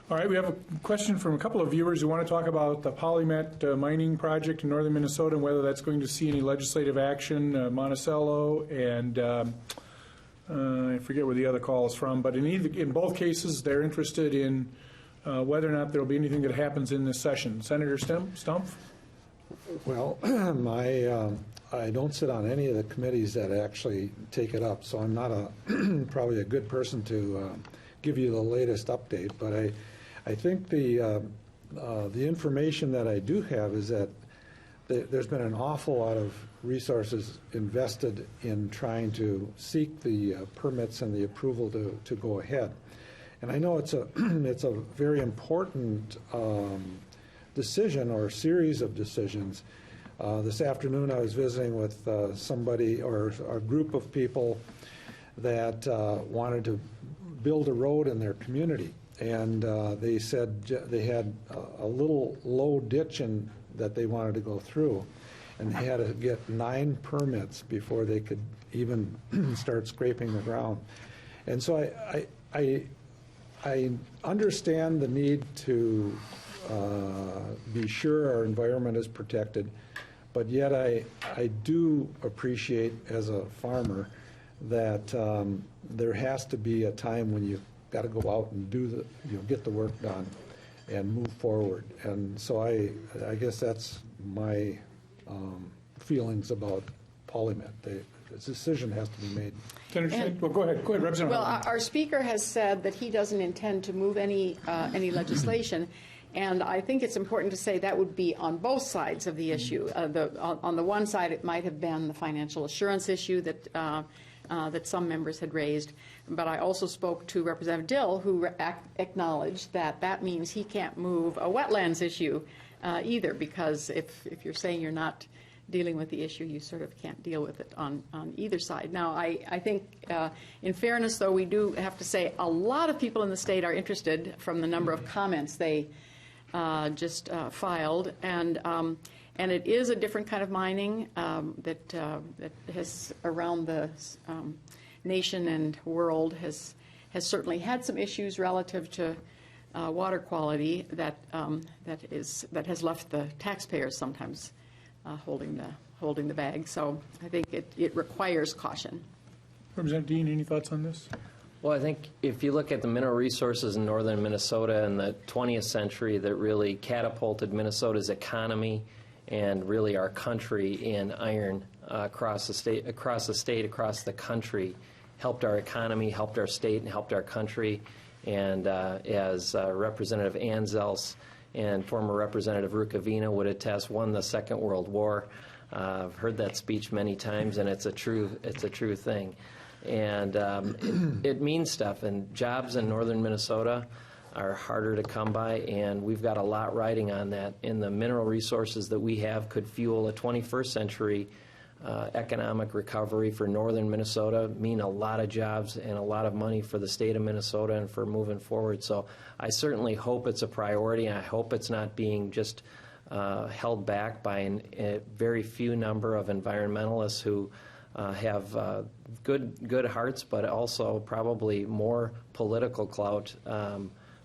All right, we have a question from a couple of viewers who want to talk about the Polymet mining project in northern Minnesota and whether that's going to see any legislative action. Monticello and I forget where the other call is from, but in both cases, they're interested in whether or not there will be anything that happens in this session. Senator Stumpf? Well, I don't sit on any of the committees that actually take it up, so I'm not probably a good person to give you the latest update. But I think the information that I do have is that there's been an awful lot of resources invested in trying to seek the permits and the approval to go ahead. And I know it's a very important decision or series of decisions. This afternoon I was visiting with somebody or a group of people that wanted to build a road in their community. And they said they had a little low ditch that they wanted to go through. And they had to get 9 permits before they could even start scraping the ground. And so I understand the need to be sure our environment is protected, but yet I do appreciate as a farmer that there has to be a time when you've got to go out and get the work done and move forward. And so I guess that's my feelings about Polymet. The decision has to be made. Senator Schmidt? Well, go ahead, Representative. Well, our Speaker has said that he doesn't intend to move any legislation, and I think it's important to say that would be on both sides of the issue. On the one side, it might have been the financial assurance issue that some members had raised, but I also spoke to Representative Dill, who acknowledged that means he can't move a wetlands issue either, because if you're saying you're not dealing with the issue, you sort of can't deal with it on either side. Now, I think, in fairness, though, we do have to say a lot of people in the state are interested from the number of comments they just filed, and it is a different kind of mining that has around the nation and world has certainly had some issues relative to water quality that has left the taxpayers sometimes holding the bag. So I think it requires caution. Representative Dean, any thoughts on this? Well, I think if you look at the mineral resources in northern Minnesota in the 20th century that really catapulted Minnesota's economy and really our country in iron across the state, across the country, helped our economy, helped our state, and helped our country. And as Representative Anzels and former Representative Rukavina would attest, won the Second World War. I've heard that speech many times, and it's a true thing. And it means stuff, and jobs in northern Minnesota are harder to come by, and we've got a lot riding on that. And the mineral resources that we have could fuel a 21st century economic recovery for northern Minnesota, mean a lot of jobs and a lot of money for the state of Minnesota and for moving forward. So I certainly hope it's a priority, and I hope it's not being just held back by a very few number of environmentalists who have good hearts, but also probably more political clout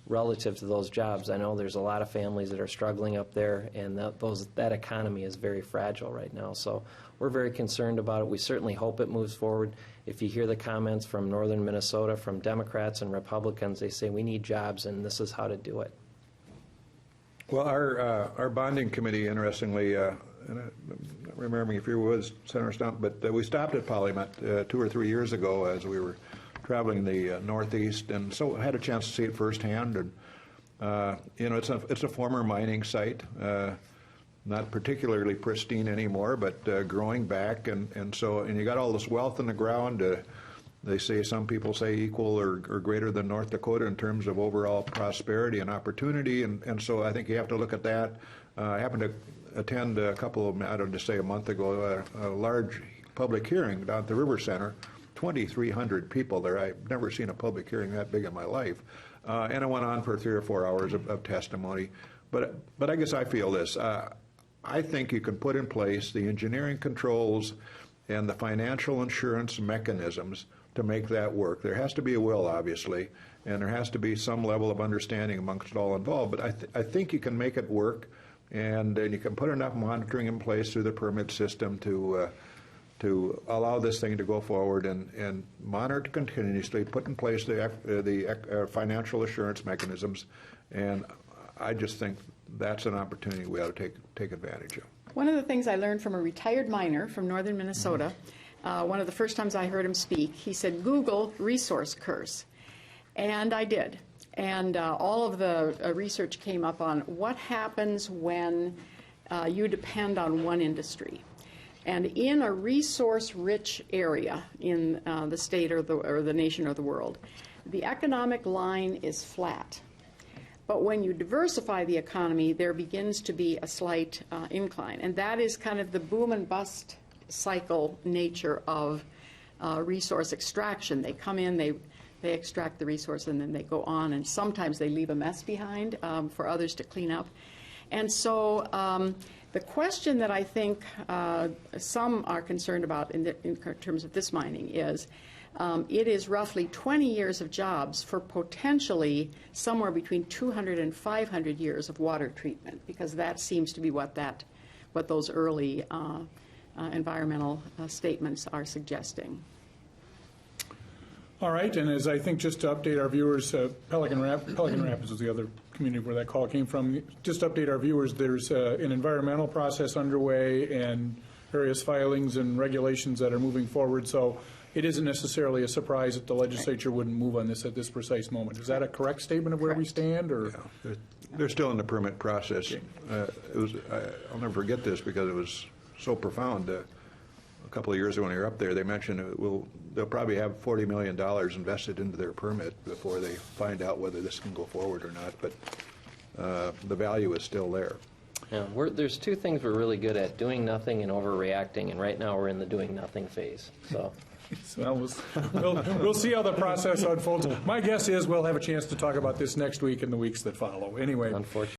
relative to those jobs. I know there's a lot of families that are struggling up there, and that economy is very fragile right now. So we're very concerned about it. We certainly hope it moves forward. If you hear the comments from northern Minnesota, from Democrats and Republicans, they say we need jobs, and this is how to do it. Well, our bonding committee, interestingly, and I'm not remembering if you were with Senator Stump, but we stopped at Polymet 2 or 3 years ago as we were traveling the Northeast, and so I had a chance to see it firsthand. And it's a former mining site, not particularly pristine anymore, but growing back, and you got all this wealth in the ground. They say, some people say, equal or greater than North Dakota in terms of overall prosperity and opportunity, and so I think you have to look at that. I happened to attend a couple of, I don't know, say a month ago, a large public hearing down at the River Center. 2,300 people there. I've never seen a public hearing that big in my life. And it went on for 3 or 4 hours of testimony. But I guess I feel this. I think you can put in place the engineering controls and the financial insurance mechanisms to make that work. There has to be a will, obviously, and there has to be some level of understanding amongst all involved, but I think you can make it work, and you can put enough monitoring in place through the permit system to allow this thing to go forward and monitor it continuously, put in place the financial assurance mechanisms, and I just think that's an opportunity we ought to take advantage of. One of the things I learned from a retired miner from northern Minnesota, one of the first times I heard him speak, he said, Google resource curse. And I did. And all of the research came up on what happens when you depend on one industry. And in a resource-rich area in the state or the nation or the world, the economic line is flat. But when you diversify the economy, there begins to be a slight incline. And that is kind of the boom and bust cycle nature of resource extraction. They come in, they extract the resource, and then they go on. And sometimes they leave a mess behind for others to clean up. And so the question that I think some are concerned about in terms of this mining is it is roughly 20 years of jobs for potentially somewhere between 200 and 500 years of water treatment, because that seems to be what those early environmental statements are suggesting. All right, and as I think just to update our viewers, Pelican Rapids was the other community where that call came from. Just to update our viewers, there's an environmental process underway and various filings and regulations that are moving forward, so it isn't necessarily a surprise that the legislature wouldn't move on this at this precise moment. Is that a correct statement of where we stand? Or They're still in the permit process. I'll never forget this because it was so profound. A couple of years ago when they were up there, they mentioned they'll probably have $40 million invested into their permit before they find out whether this can go forward or not, but the value is still there. Yeah, there's two things we're really good at, doing nothing and overreacting, and right now we're in the doing nothing phase. So. So we'll see how the process unfolds. My guess is we'll have a chance to talk about this next week and the weeks that follow. Anyway. Unfortunately.